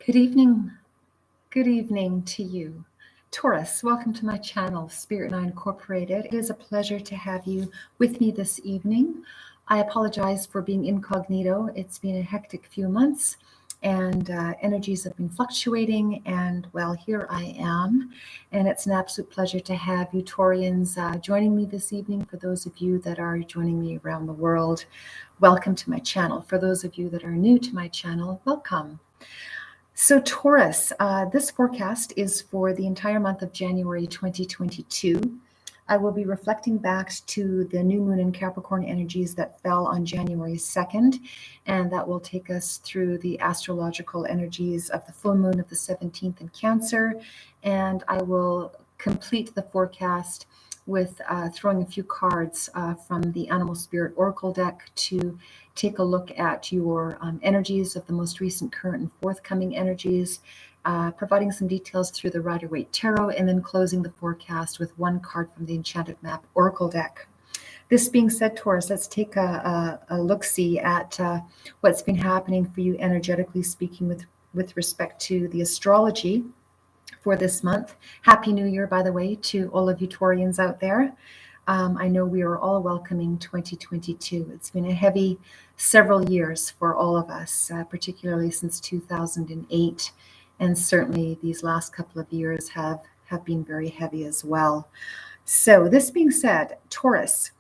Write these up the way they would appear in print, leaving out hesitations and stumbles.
Good evening. Good evening to you. Taurus, welcome to my channel, Spirit Nine Incorporated. It is a pleasure to have you with me this evening. I apologize for being incognito. It's been a hectic few months and energies have been fluctuating. And well, here I am. And it's an absolute pleasure to have you Taurians joining me this evening. For those of you that are joining me around the world, welcome to my channel. For those of you that are new to my channel, welcome. So Taurus, this forecast is for the entire month of January 2022. I will be reflecting back to the new moon in Capricorn energies that fell on January 2nd, and that will take us through the astrological energies of the full moon of the 17th in Cancer. And I will complete the forecast with throwing a few cards from the Animal Spirit Oracle deck to take a look at your energies of the most recent, current, and forthcoming energies, providing some details through the Rider-Waite Tarot, and then closing the forecast with one card from the Enchanted Map Oracle deck. This being said, Taurus, let's take a look-see at what's been happening for you energetically speaking with respect to the astrology for this month. Happy New Year, by the way, to all of you Taurians out there. I know we are all welcoming 2022. It's been a heavy several years for all of us, particularly since 2008. And certainly these last couple of years have been very heavy as well. So this being said, Taurus,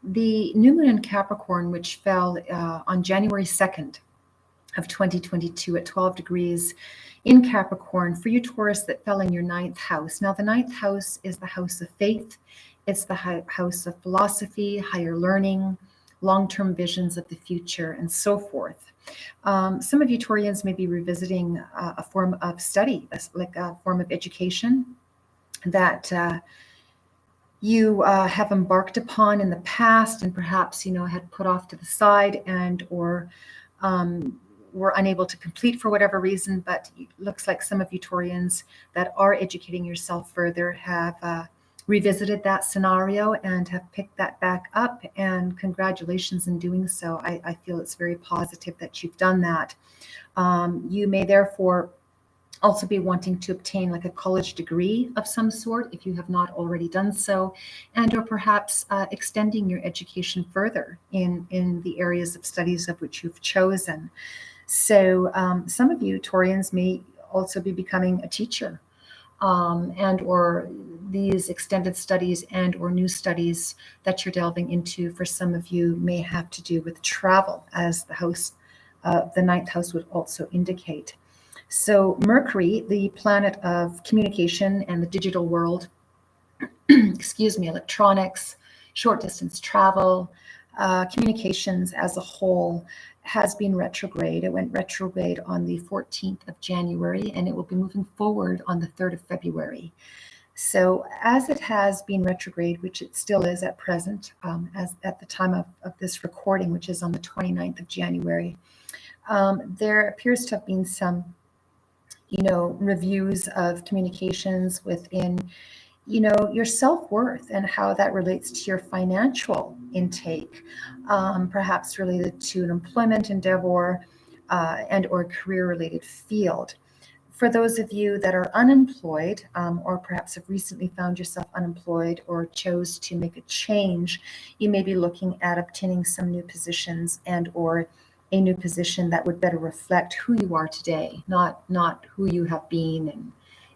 the new moon in Capricorn, which fell on January 2nd of 2022 at 12 degrees in Capricorn, for you Taurus, that fell in your ninth house. Now the ninth house is the house of faith. It's the house of philosophy, higher learning, long-term visions of the future, and so forth. Some of you Taurians may be revisiting a form of study, like a form of education that you have embarked upon in the past and perhaps, had put off to the side and or were unable to complete for whatever reason. But it looks like some of you Taurians that are educating yourself further have revisited that scenario and have picked that back up, and congratulations in doing so. I feel it's very positive that you've done that. You may therefore also be wanting to obtain like a college degree of some sort if you have not already done so, and or perhaps extending your education further in the areas of studies of which you've chosen. So some of you Taurians may also be becoming a teacher, and or these extended studies and or new studies that you're delving into for some of you may have to do with travel, as the ninth house would also indicate. So Mercury, the planet of communication and the digital world, electronics, short distance travel, communications as a whole, has been retrograde. It went retrograde on the 14th of January, and it will be moving forward on the 3rd of February. So as it has been retrograde, which it still is at present, as at the time of this recording, which is on the 29th of January, there appears to have been some, reviews of communications within, your self-worth and how that relates to your financial intake, perhaps related to an employment endeavor and or career-related field. For those of you that are unemployed, or perhaps have recently found yourself unemployed or chose to make a change, you may be looking at obtaining some new positions and or a new position that would better reflect who you are today, not who you have been and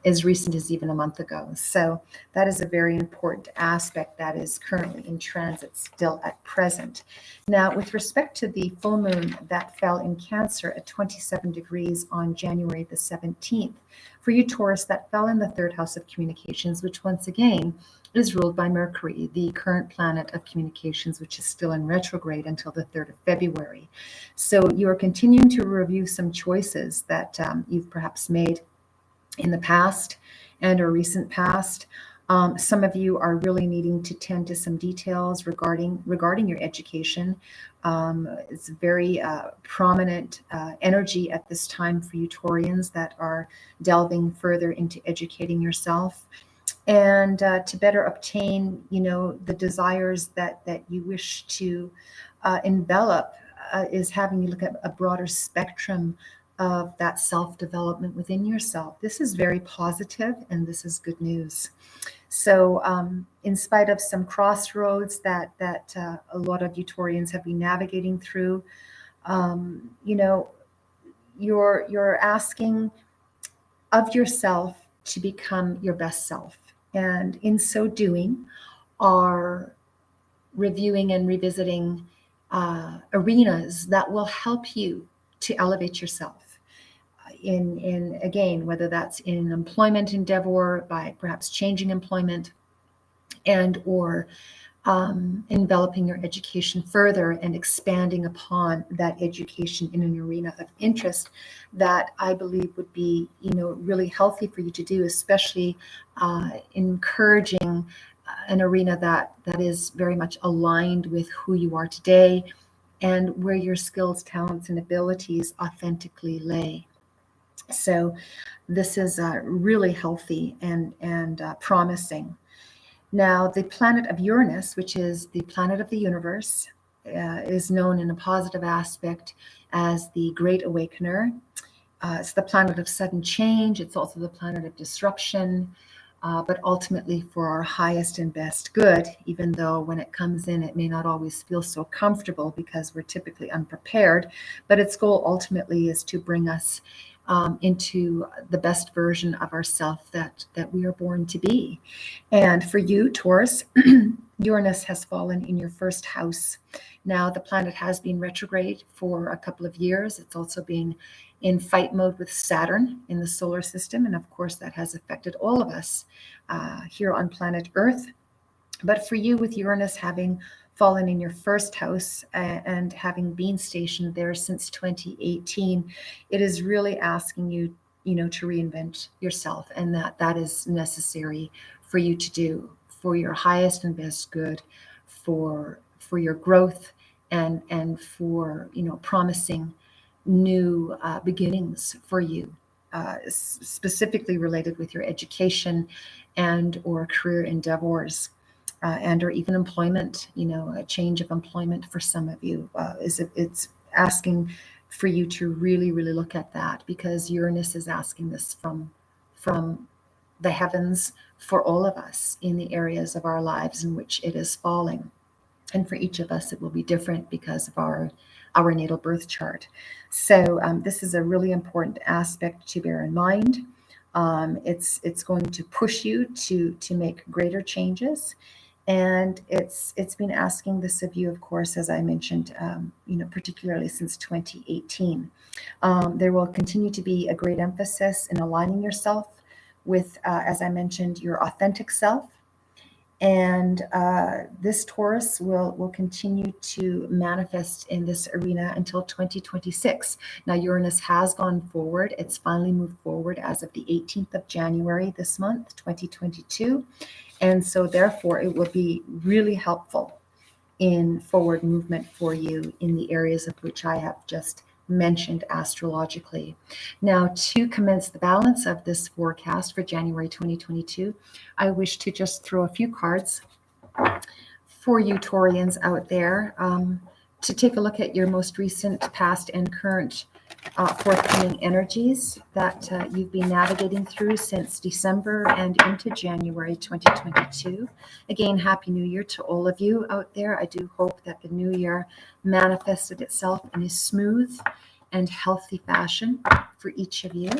as recent as even a month ago. So that is a very important aspect that is currently in transit still at present. Now, with respect to the full moon that fell in Cancer at 27 degrees on January the 17th, for you Taurus, that fell in the third house of communications, which once again is ruled by Mercury, the current planet of communications, which is still in retrograde until the 3rd of February. So you are continuing to review some choices that you've perhaps made in the past and or recent past. Some of you are really needing to tend to some details regarding your education. It's a very prominent energy at this time for you Taurians that are delving further into educating yourself and to better obtain, the desires that you wish to envelop, is having you look at a broader spectrum of that self-development within yourself. This is very positive, and this is good news. So, in spite of some crossroads that a lot of you Taurians have been navigating through, you know, you're asking of yourself to become your best self, and in so doing, are reviewing and revisiting arenas that will help you to elevate yourself in again, whether that's in employment endeavor, by perhaps changing employment, and or enveloping your education further and expanding upon that education in an arena of interest that I believe would be, really healthy for you to do, especially encouraging an arena that is very much aligned with who you are today and where your skills, talents, and abilities authentically lay. So this is really healthy and promising. Now, the planet of Uranus, which is the planet of the universe, is known in a positive aspect as the Great Awakener. It's the planet of sudden change. It's also the planet of disruption, but ultimately for our highest and best good, even though when it comes in, it may not always feel so comfortable because we're typically unprepared. But its goal ultimately is to bring us into the best version of ourselves that we are born to be. And for you, Taurus, Uranus has fallen in your first house. Now, the planet has been retrograde for a couple of years. It's also been in fight mode with Saturn in the solar system. And of course, that has affected all of us here on planet Earth. But for you, with Uranus having fallen in your first house and having been stationed there since 2018, it is really asking you, to reinvent yourself, and that is necessary for you to do for your highest and best good, for your growth, and for promising new beginnings for you, specifically related with your education and or career endeavors. And or even employment, a change of employment for some of you it's asking for you to really, really look at that, because Uranus is asking this from the heavens for all of us in the areas of our lives in which it is falling. And for each of us, it will be different because of our natal birth chart. So this is a really important aspect to bear in mind. It's going to push you to make greater changes. And it's been asking this of you, of course, as I mentioned, particularly since 2018. There will continue to be a great emphasis in aligning yourself with, as I mentioned, your authentic self. And this Taurus will continue to manifest in this arena until 2026. Now, Uranus has gone forward. It's finally moved forward as of the 18th of January this month, 2022. And so therefore, it will be really helpful in forward movement for you in the areas of which I have just mentioned astrologically. Now, to commence the balance of this forecast for January 2022, I wish to just throw a few cards for you Taurians out there to take a look at your most recent, past, and current forthcoming energies that you've been navigating through since December and into January 2022. Again, Happy New Year to all of you out there. I do hope that the new year manifested itself in a smooth and healthy fashion for each of you.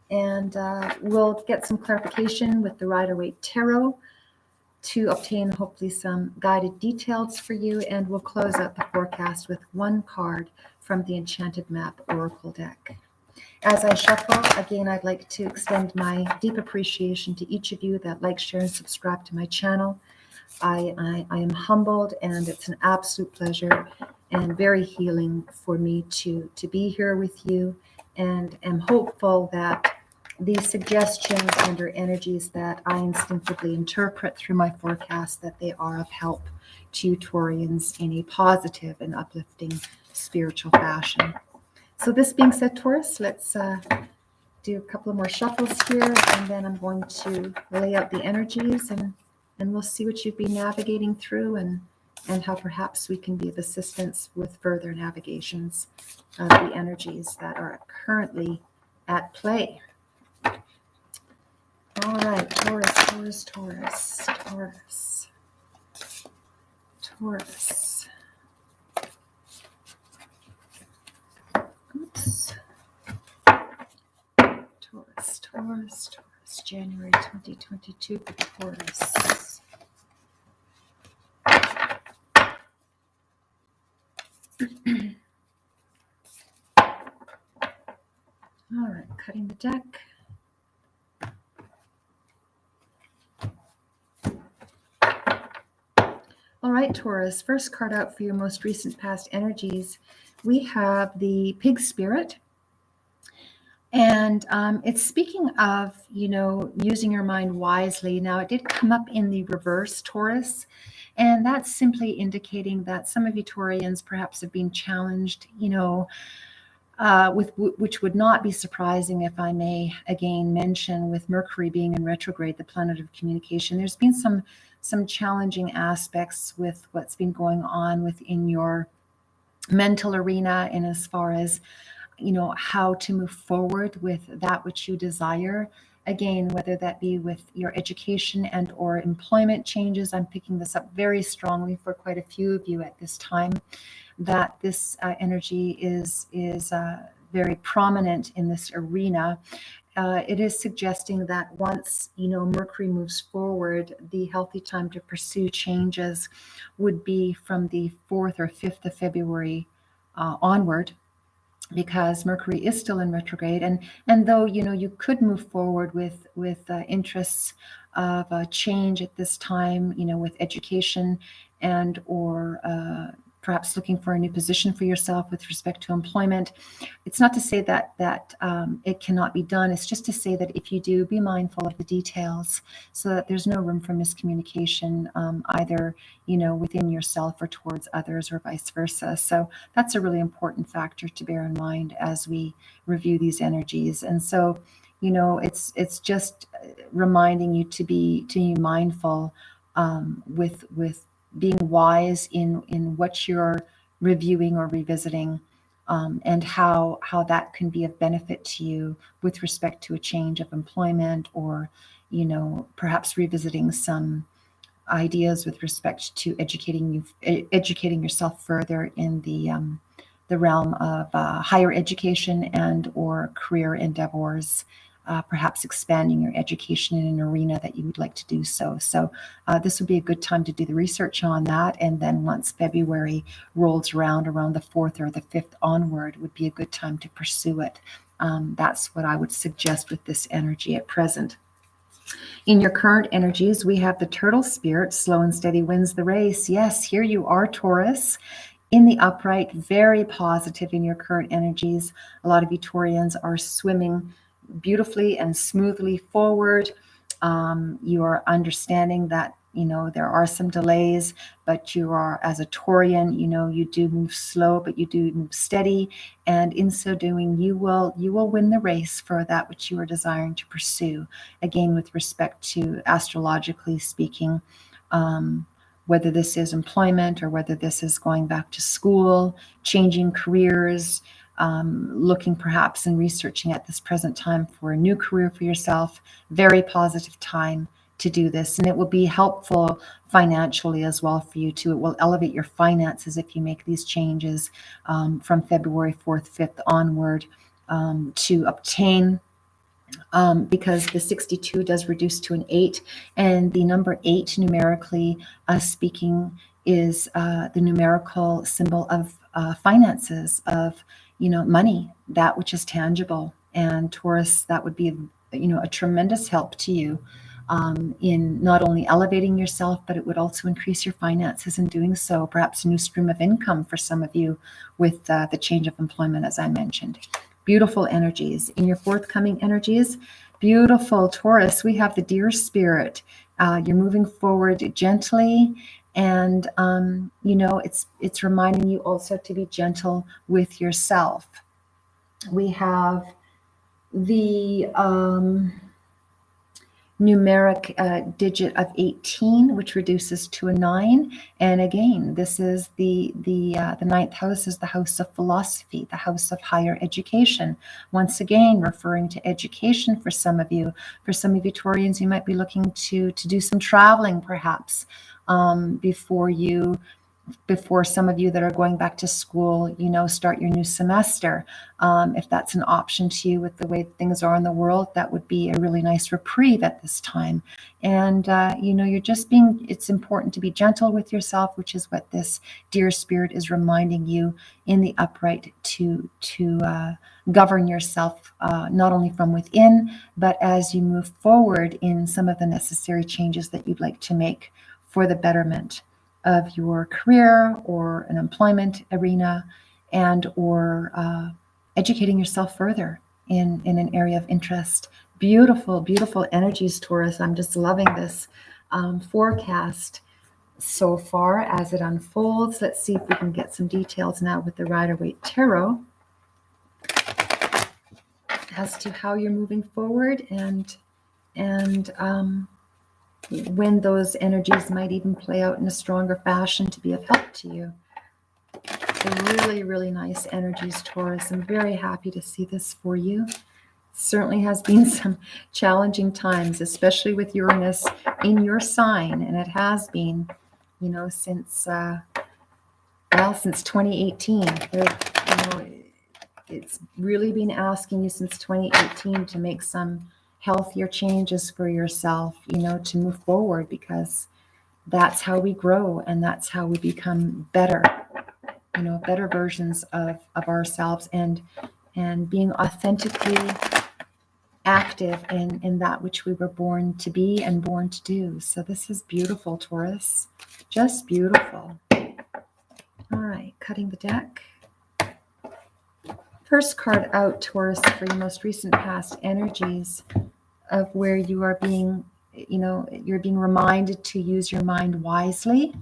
And we'll get some clarification with the Rider-Waite Tarot to obtain hopefully some guided details for you, and we'll close out the forecast with one card from the Enchanted Map Oracle deck. As I shuffle, again, I'd like to extend my deep appreciation to each of you that like, share, and subscribe to my channel. I am humbled, and it's an absolute pleasure and very healing for me to be here with you, and am hopeful that these suggestions and/or energies that I instinctively interpret through my forecast, that they are of help to Taurians in a positive and uplifting spiritual fashion. So this being said, Taurus, let's do a couple of more shuffles here, and then I'm going to lay out the energies, and we'll see what you've been navigating through, and and how perhaps we can be of assistance with further navigations of the energies that are currently at play. All right, Taurus, Taurus, Taurus, Taurus, Taurus. Oops. Taurus, Taurus, Taurus, January 2022 for Taurus. All right, cutting the deck. All right, Taurus, first card out for your most recent past energies. We have the Pig Spirit. And it's speaking of, using your mind wisely. Now, it did come up in the reverse, Taurus. And that's simply indicating that some of you Taurians perhaps have been challenged, which would not be surprising if I may again mention with Mercury being in retrograde, the planet of communication. There's been some challenging aspects with what's been going on within your mental arena, and as far as how to move forward with that which you desire. Again, whether that be with your education and or employment changes. I'm picking this up very strongly for quite a few of you at this time, that this energy is very prominent in this arena. It is suggesting that once Mercury moves forward, the healthy time to pursue changes would be from the 4th or 5th of February onward, because Mercury is still in retrograde, and though you could move forward with interests of change at this time, with education and or perhaps looking for a new position for yourself with respect to employment. It's not to say that it cannot be done. It's just to say that if you do, be mindful of the details so that there's no room for miscommunication, either within yourself or towards others or vice versa. So that's a really important factor to bear in mind as we review these energies. And so it's just reminding you to be mindful with being wise in what you're reviewing or revisiting, and how that can be of benefit to you with respect to a change of employment, or perhaps revisiting some ideas with respect to educating yourself further in the realm of higher education and or career endeavors. Perhaps expanding your education in an arena that you would like to do so. So this would be a good time to do the research on that. And then once February rolls around the 4th or the 5th onward, would be a good time to pursue it. That's what I would suggest with this energy at present. In your current energies, we have the Turtle Spirit, slow and steady wins the race. Yes, here you are, Taurus. In the upright, very positive in your current energies. A lot of you Taurians are swimming beautifully and smoothly forward. You are understanding that there are some delays, but you are, as a Taurian, you do move slow, but you do move steady, and in so doing you will win the race for that which you are desiring to pursue. Again, with respect to astrologically speaking, whether this is employment or whether this is going back to school, changing careers, looking perhaps and researching at this present time for a new career for yourself. Very positive time to do this, and it will be helpful financially as well for you too. It will elevate your finances if you make these changes from February 4th, 5th onward, to obtain, because the 62 does reduce to an 8, and the number 8 numerically speaking is the numerical symbol of finances, of money, that which is tangible. And Taurus, that would be a tremendous help to you in not only elevating yourself, but it would also increase your finances in doing so. Perhaps a new stream of income for some of you with the change of employment, as I mentioned. Beautiful energies. In your forthcoming energies, beautiful Taurus, we have the Deer Spirit. You're moving forward gently, and it's reminding you also to be gentle with yourself. We have the numeric digit of 18, which reduces to a 9. And again, this is the ninth house is the house of philosophy, the house of higher education. Once again, referring to education for some of you. For some of you Taurians, you might be looking to do some traveling, perhaps, before some of you that are going back to school, start your new semester. If that's an option to you with the way things are in the world, that would be a really nice reprieve at this time. And, it's important to be gentle with yourself, which is what this dear spirit is reminding you in the upright to govern yourself, not only from within, but as you move forward in some of the necessary changes that you'd like to make for the betterment of your career or an employment arena, and or educating yourself further in an area of interest. Beautiful, beautiful energies, Taurus. I'm just loving this forecast so far as it unfolds. Let's see if we can get some details now with the Rider-Waite Tarot as to how you're moving forward and when those energies might even play out in a stronger fashion to be of help to you. So really, really nice energies, Taurus. I'm very happy to see this for you. Certainly has been some challenging times, especially with Uranus in your sign, and it has been, since 2018. It's really been asking you since 2018 to make some healthier changes for yourself, to move forward, because that's how we grow and that's how we become better, better versions of ourselves, and being authentically active in that which we were born to be and born to do. So this is beautiful, Taurus. Just beautiful. All right, cutting the deck. First card out, Taurus, for your most recent past energies of where you are being, you're being reminded to use your mind wisely.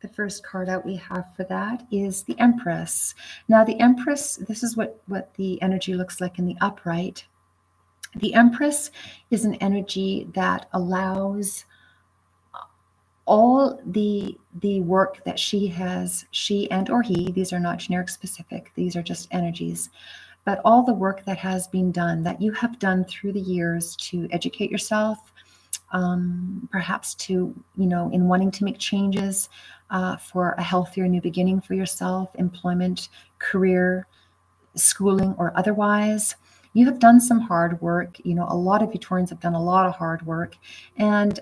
The first card out we have for that is the Empress. Now the Empress, this is what the energy looks like in the upright. The Empress is an energy that allows all the work that she and or he, these are not generic specific, these are just energies, but all the work that has been done, that you have done through the years to educate yourself, perhaps to, in wanting to make changes for a healthier new beginning for yourself, employment, career, schooling, or otherwise. You have done some hard work. A lot of you Taurans have done a lot of hard work. And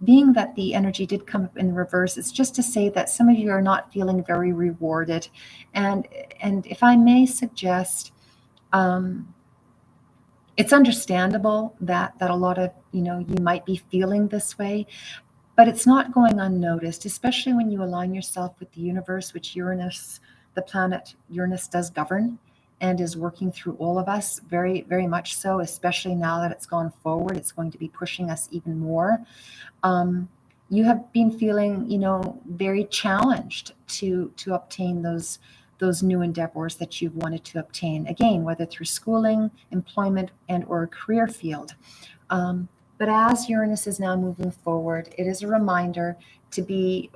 being that the energy did come up in reverse, it's just to say that some of you are not feeling very rewarded. And if I may suggest, it's understandable that a lot of, you might be feeling this way, but it's not going unnoticed, especially when you align yourself with the universe, which Uranus, the planet Uranus, does govern and is working through all of us, very, very much so, especially now that it's gone forward. It's going to be pushing us even more. You have been feeling, very challenged to obtain those new endeavors that you've wanted to obtain. Again, whether through schooling, employment, and or a career field. But as Uranus is now moving forward, it is a reminder to be,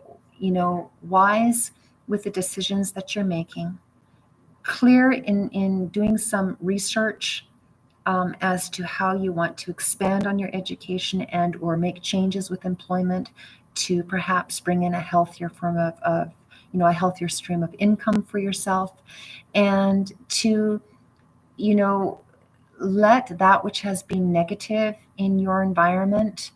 wise with the decisions that you're making, clear in doing some research as to how you want to expand on your education and or make changes with employment to perhaps bring in a healthier form of a healthier stream of income for yourself, and to, let that which has been negative in your environment,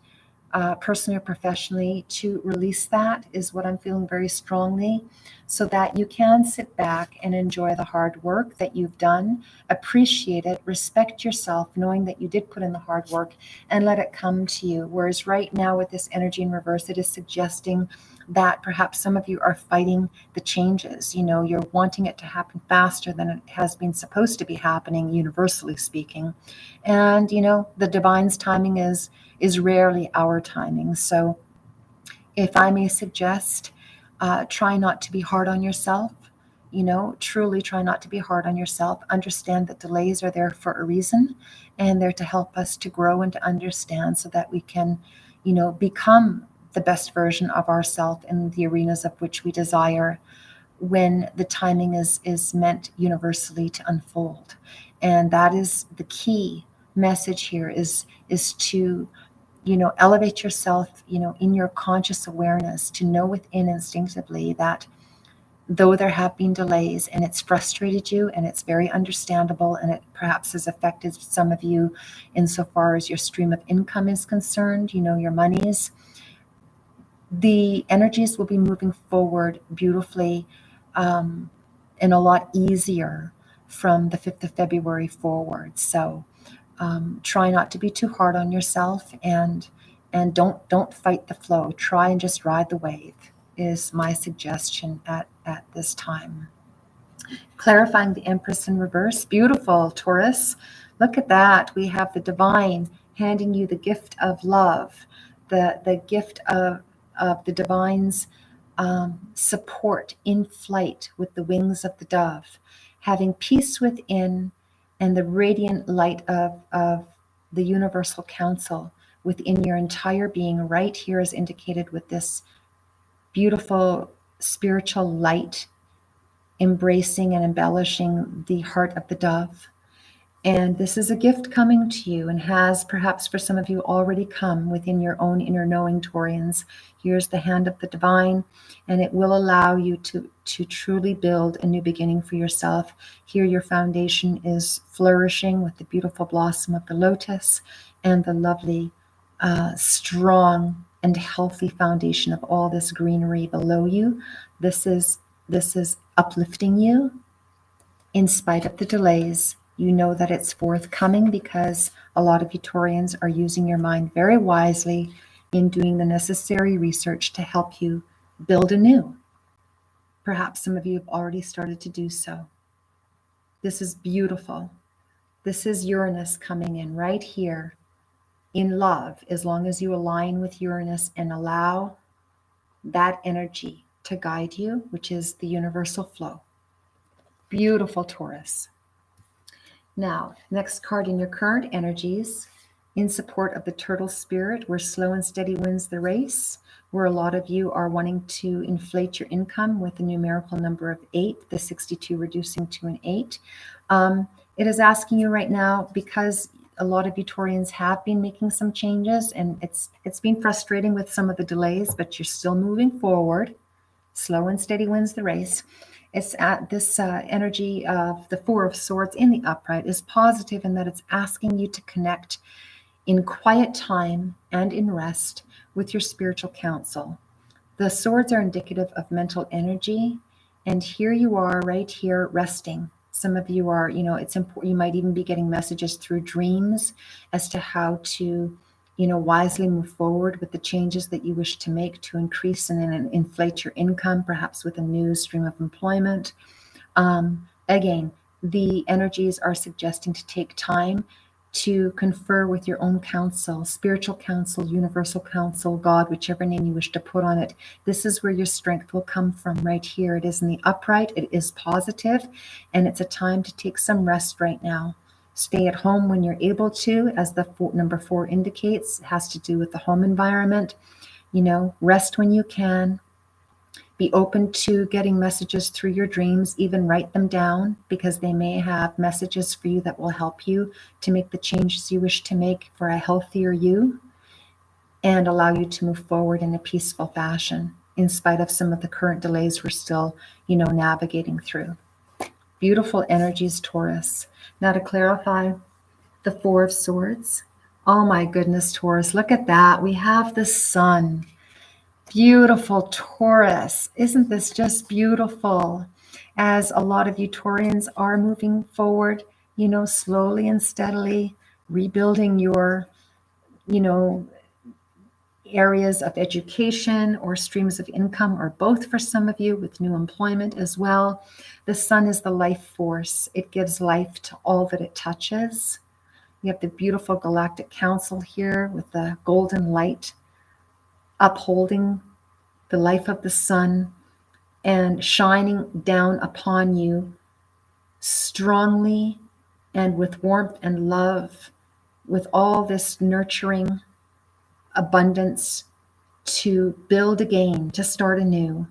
personally or professionally, to release that is what I'm feeling very strongly, so that you can sit back and enjoy the hard work that you've done, appreciate it, respect yourself, knowing that you did put in the hard work, and let it come to you. Whereas right now with this energy in reverse, it is suggesting that perhaps some of you are fighting the changes. You're wanting it to happen faster than it has been supposed to be happening, universally speaking. And, the divine's timing is rarely our timing. So if I may suggest, try not to be hard on yourself. Truly try not to be hard on yourself. Understand that delays are there for a reason, and they're to help us to grow and to understand so that we can, become the best version of ourselves in the arenas of which we desire when the timing is meant universally to unfold. And that is the key message here is to elevate yourself, in your conscious awareness, to know within instinctively that though there have been delays and it's frustrated you and it's very understandable and it perhaps has affected some of you insofar as your stream of income is concerned, your monies, the energies will be moving forward beautifully, and a lot easier from the 5th of February forward. So try not to be too hard on yourself, and don't fight the flow. Try and just ride the wave is my suggestion at this time. Clarifying the Empress in reverse. Beautiful, Taurus. Look at that. We have the divine handing you the gift of love, the gift of the divine's support in flight with the wings of the dove, having peace within and the radiant light of the universal council within your entire being, right here is indicated with this beautiful spiritual light embracing and embellishing the heart of the dove. And this is a gift coming to you, and has perhaps for some of you already come within your own inner knowing, Taurians. Here's the hand of the divine, and it will allow you to truly build a new beginning for yourself. Here your foundation is flourishing with the beautiful blossom of the lotus and the lovely, strong and healthy foundation of all this greenery below you. This is uplifting you in spite of the delays. You know that it's forthcoming because a lot of you Taurians are using your mind very wisely in doing the necessary research to help you build anew. Perhaps some of you have already started to do so. This is beautiful. This is Uranus coming in right here in love, as long as you align with Uranus and allow that energy to guide you, which is the universal flow. Beautiful, Taurus. Now, next card in your current energies, in support of the turtle spirit, where slow and steady wins the race, where a lot of you are wanting to inflate your income with the numerical number of 8, the 62 reducing to an 8. It is asking you right now, because a lot of you Taurians have been making some changes, and it's been frustrating with some of the delays, but you're still moving forward. Slow and steady wins the race. It's at this energy of the Four of Swords in the upright is positive in that it's asking you to connect in quiet time and in rest with your spiritual counsel. The swords are indicative of mental energy, and here you are right here resting. Some of you are, it's important. You might even be getting messages through dreams as to how to wisely move forward with the changes that you wish to make to increase and inflate your income, perhaps with a new stream of employment. Again, the energies are suggesting to take time to confer with your own counsel, spiritual counsel, universal counsel, God, whichever name you wish to put on it. This is where your strength will come from right here. It is in the upright, it is positive, and it's a time to take some rest right now. Stay at home when you're able to, as the number 4 indicates. It has to do with the home environment. Rest when you can. Be open to getting messages through your dreams. Even write them down, because they may have messages for you that will help you to make the changes you wish to make for a healthier you, and allow you to move forward in a peaceful fashion, in spite of some of the current delays we're still, navigating through. Beautiful energies, Taurus. Now to clarify the Four of Swords. Oh my goodness, Taurus, look at that. We have the sun. Beautiful, Taurus. Isn't this just beautiful? As a lot of you Taurians are moving forward, slowly and steadily, rebuilding your, areas of education or streams of income, or both for some of you, with new employment as well. The sun is the life force. It gives life to all that it touches. You have the beautiful galactic council here with the golden light upholding the life of the sun, and shining down upon you strongly and with warmth and love, with all this nurturing abundance to build again, to start anew,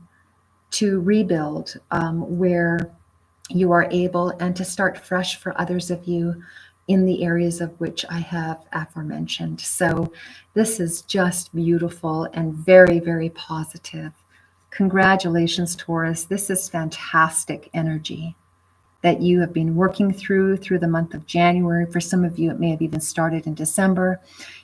to rebuild where you are able, and to start fresh for others of you in the areas of which I have aforementioned. So this is just beautiful and very, very positive. Congratulations, Taurus. This is fantastic energy that you have been working through the month of January. For some of you, it may have even started in December.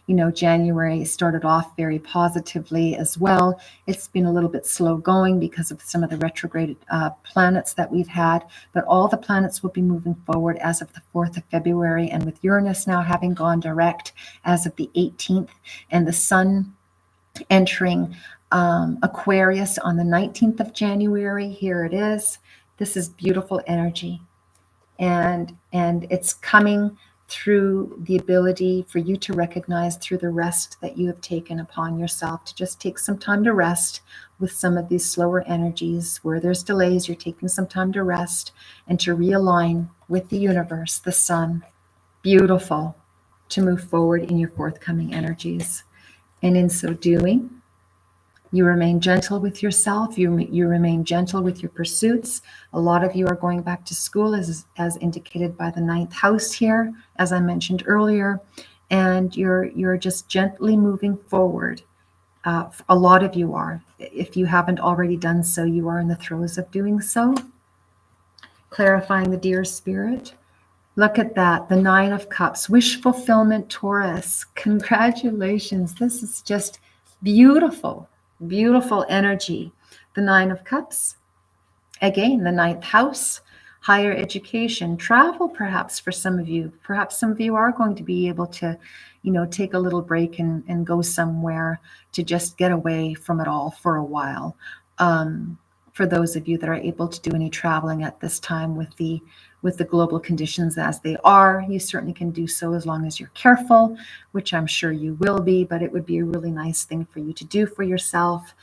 You know, January started off very positively as well. It's been a little bit slow going because of some of the retrograde planets that we've had, but all the planets will be moving forward as of the 4th of February, and with Uranus now having gone direct as of the 18th, and the Sun entering Aquarius on the 19th of January. Here it is. This is beautiful energy. And it's coming through the ability for you to recognize through the rest that you have taken upon yourself, to just take some time to rest with some of these slower energies. Where there's delays, you're taking some time to rest and to realign with the universe, the sun. Beautiful to move forward in your forthcoming energies. And in so doing, you remain gentle with yourself. You remain gentle with your pursuits. A lot of you are going back to school, as indicated by the 9th house here, as I mentioned earlier, and you're just gently moving forward. A lot of you are. If you haven't already done so, you are in the throes of doing so. Clarifying the deer spirit. Look at that, the 9 of Cups, wish fulfillment, Taurus. Congratulations. This is just beautiful. Beautiful energy. The 9 of Cups, again, the 9th house, higher education, travel perhaps for some of you. Perhaps some of you are going to be able to, take a little break and go somewhere to just get away from it all for a while. For those of you that are able to do any traveling at this time with the global conditions as they are, you certainly can do so as long as you're careful, which I'm sure you will be, but it would be a really nice thing for you to do for yourself.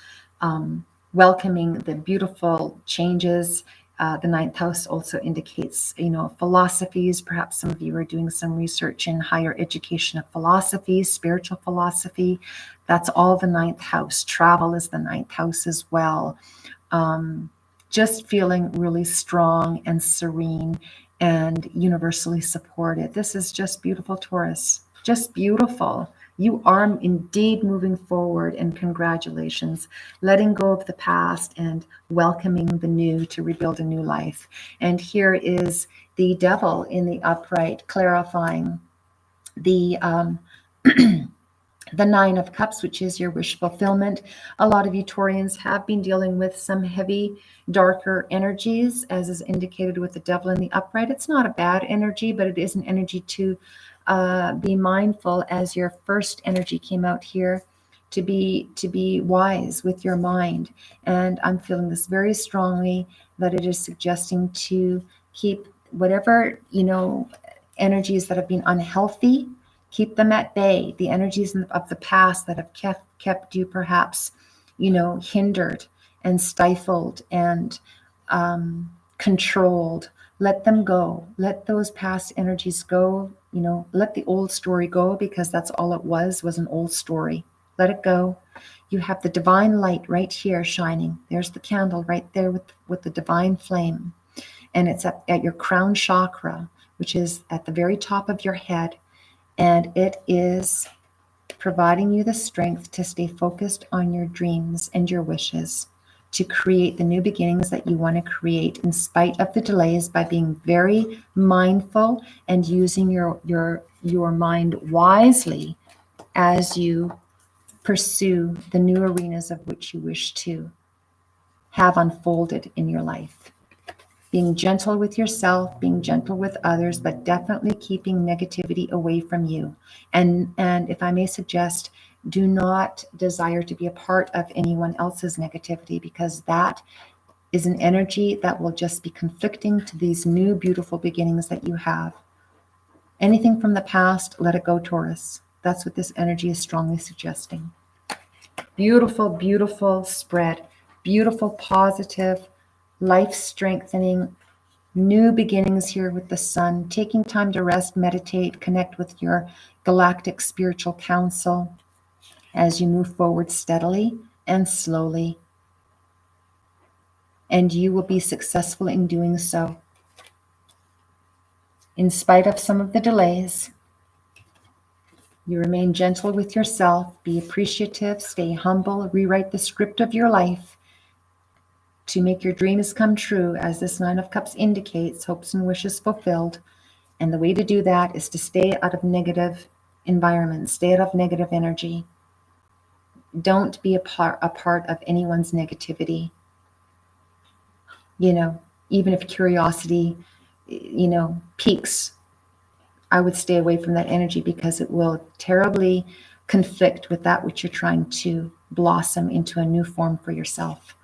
Welcoming the beautiful changes. The 9th house also indicates, philosophies. Perhaps some of you are doing some research in higher education of philosophy, spiritual philosophy. That's all the 9th house. Travel is the 9th house as well. Just feeling really strong and serene and universally supported. This is just beautiful, Taurus. Just beautiful. You are indeed moving forward, and congratulations. Letting go of the past and welcoming the new to rebuild a new life. And here is the devil in the upright, clarifying the the 9 of Cups, which is your wish fulfillment. A lot of you Taurians have been dealing with some heavy, darker energies, as is indicated with the devil in the upright. It's not a bad energy, but it is an energy to be mindful, as your first energy came out here, to be wise with your mind. And I'm feeling this very strongly, that it is suggesting to keep whatever, energies that have been unhealthy, keep them at bay. The energies of the past that have kept you perhaps, hindered and stifled and controlled. Let them go. Let those past energies go. Let the old story go, because that's all it was an old story. Let it go. You have the divine light right here shining. There's the candle right there with the divine flame. And it's at your crown chakra, which is at the very top of your head. And it is providing you the strength to stay focused on your dreams and your wishes, to create the new beginnings that you want to create in spite of the delays, by being very mindful and using your mind wisely as you pursue the new arenas of which you wish to have unfolded in your life. Being gentle with yourself, being gentle with others, but definitely keeping negativity away from you. And if I may suggest, do not desire to be a part of anyone else's negativity, because that is an energy that will just be conflicting to these new beautiful beginnings that you have. Anything from the past, let it go, Taurus. That's what this energy is strongly suggesting. Beautiful, beautiful spread. Beautiful, positive, life strengthening, new beginnings here with the sun, taking time to rest, meditate, connect with your galactic spiritual council as you move forward steadily and slowly. And you will be successful in doing so. In spite of some of the delays, you remain gentle with yourself, be appreciative, stay humble, rewrite the script of your life to make your dreams come true, as this Nine of Cups indicates, hopes and wishes fulfilled. And the way to do that is to stay out of negative environments, stay out of negative energy. Don't be a part of anyone's negativity. Even if curiosity, peaks, I would stay away from that energy because it will terribly conflict with that which you're trying to blossom into a new form for yourself.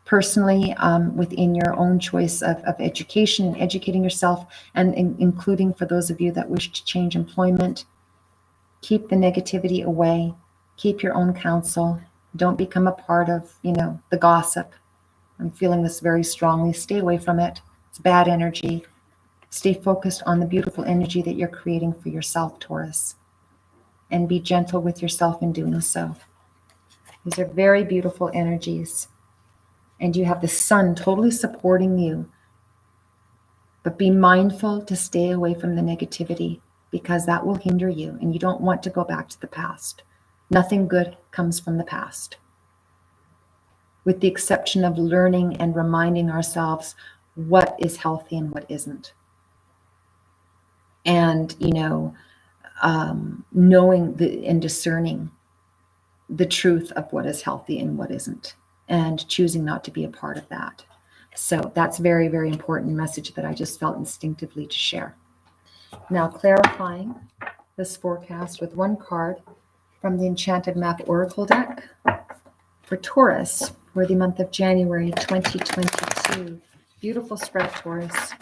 Personally, within your own choice of education and educating yourself, and including for those of you that wish to change employment, keep the negativity away, keep your own counsel, don't become a part of, the gossip. I'm feeling this very strongly. Stay away from it. It's bad energy. Stay focused on the beautiful energy that you're creating for yourself, Taurus, and be gentle with yourself in doing so. These are very beautiful energies. And you have the sun totally supporting you. But be mindful to stay away from the negativity because that will hinder you and you don't want to go back to the past. Nothing good comes from the past, with the exception of learning and reminding ourselves what is healthy and what isn't. And, knowing and discerning the truth of what is healthy and what isn't, and choosing not to be a part of that. So that's very, very important message that I just felt instinctively to share. Now, clarifying this forecast with one card from the Enchanted Map Oracle deck for Taurus for the month of January 2022. Beautiful spread, Taurus.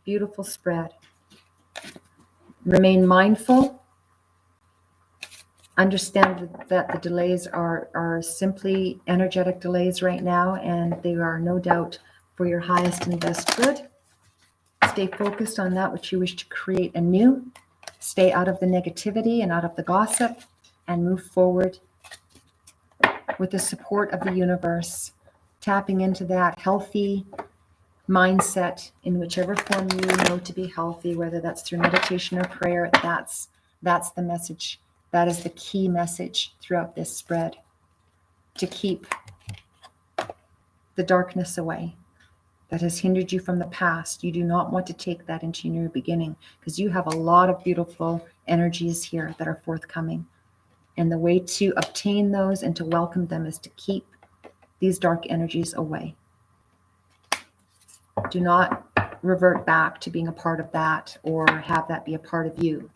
Beautiful spread. Remain mindful. Understand that the delays are simply energetic delays right now, and they are no doubt for your highest and best good. Stay focused on that which you wish to create anew. Stay out of the negativity and out of the gossip, and move forward with the support of the universe, tapping into that healthy mindset in whichever form you know to be healthy, whether that's through meditation or prayer. That's the message. That is the key message throughout this spread, to keep the darkness away that has hindered you from the past. You do not want to take that into your new beginning, because you have a lot of beautiful energies here that are forthcoming. And the way to obtain those and to welcome them is to keep these dark energies away. Do not revert back to being a part of that or have that be a part of you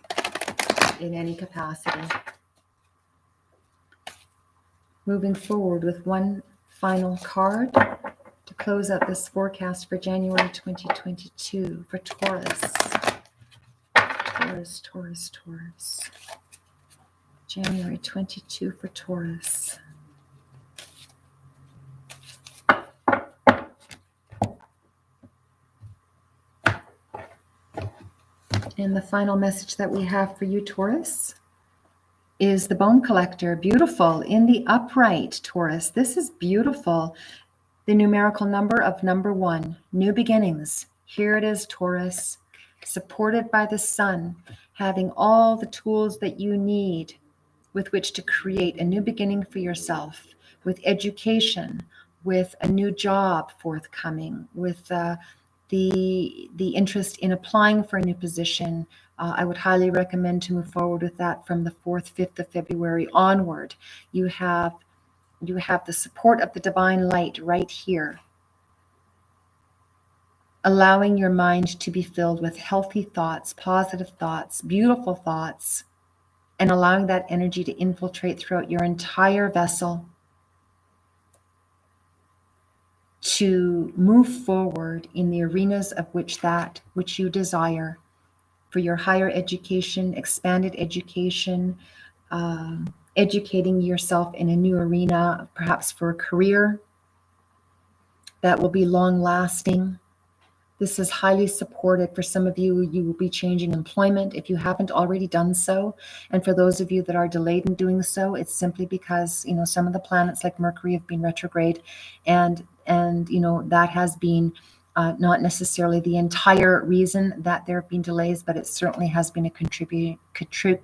in any capacity. Moving forward with one final card to close out this forecast for January 2022 for Taurus. Taurus. January 22 for Taurus. And the final message that we have for you, Taurus, is the Bone Collector. Beautiful in the upright, Taurus. This is beautiful. The numerical number of number 1, new beginnings. Here it is, Taurus, supported by the sun, having all the tools that you need with which to create a new beginning for yourself, with education, with a new job forthcoming, with the interest in applying for a new position. I would highly recommend to move forward with that from the 4th, 5th of February onward. You have the support of the divine light right here, allowing your mind to be filled with healthy thoughts, positive thoughts, beautiful thoughts, and allowing that energy to infiltrate throughout your entire vessel to move forward in the arenas of which you desire for your higher education, expanded education, educating yourself in a new arena, perhaps for a career, that will be long lasting. This is highly supported. For some of you, you will be changing employment if you haven't already done so. And for those of you that are delayed in doing so, it's simply because, some of the planets like Mercury have been retrograde, and that has been not necessarily the entire reason that there have been delays, but it certainly has been a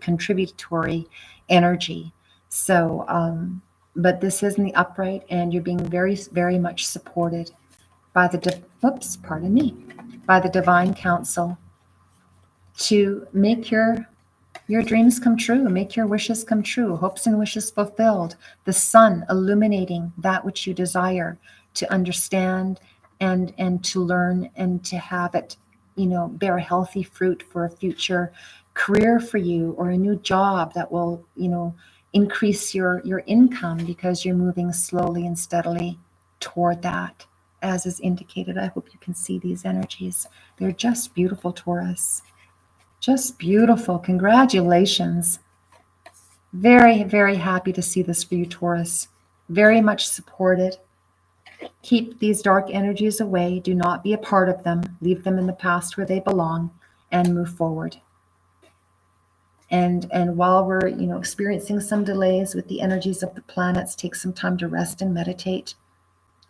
contributory energy. So, but this is in the upright, and you're being very, very much supported by by the divine council to make your dreams come true, make your wishes come true, hopes and wishes fulfilled. The sun illuminating that which you desire to understand and to learn, and to have it, bear healthy fruit for a future career for you, or a new job that will, increase your income, because you're moving slowly and steadily toward that, as is indicated. I hope you can see these energies. They're just beautiful, Taurus. Just beautiful. Congratulations. Very, very happy to see this for you, Taurus. Very much supported. Keep these dark energies away. Do not be a part of them. Leave them in the past where they belong, and move forward. And while we're, experiencing some delays with the energies of the planets, take some time to rest and meditate,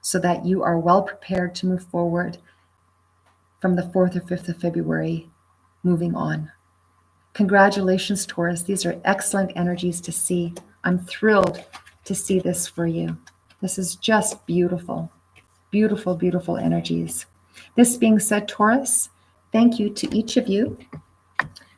so that you are well prepared to move forward from the 4th or 5th of February, moving on. Congratulations, Taurus. These are excellent energies to see. I'm thrilled to see this for you. This is just beautiful, beautiful, beautiful energies. This being said, Taurus, thank you to each of you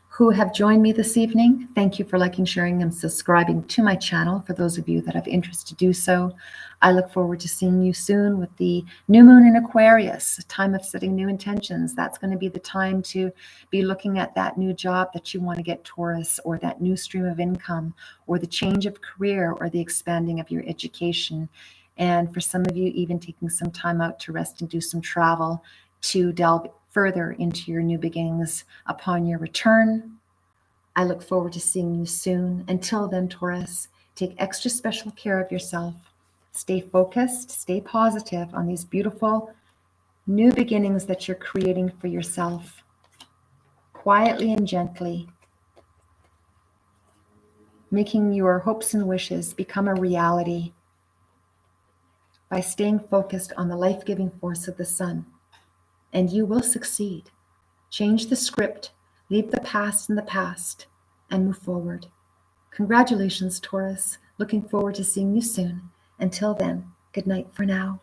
who have joined me this evening. Thank you for liking, sharing, and subscribing to my channel. For those of you that have interest to do so, I look forward to seeing you soon with the new moon in Aquarius, a time of setting new intentions. That's going to be the time to be looking at that new job that you want to get, Taurus, or that new stream of income, or the change of career, or the expanding of your education. And for some of you, even taking some time out to rest and do some travel to delve further into your new beginnings upon your return. I look forward to seeing you soon. Until then, Taurus, take extra special care of yourself. Stay focused, stay positive on these beautiful new beginnings that you're creating for yourself. Quietly and gently, making your hopes and wishes become a reality by staying focused on the life-giving force of the sun. And you will succeed. Change the script, leave the past in the past, and move forward. Congratulations, Taurus. Looking forward to seeing you soon. Until then, good night for now.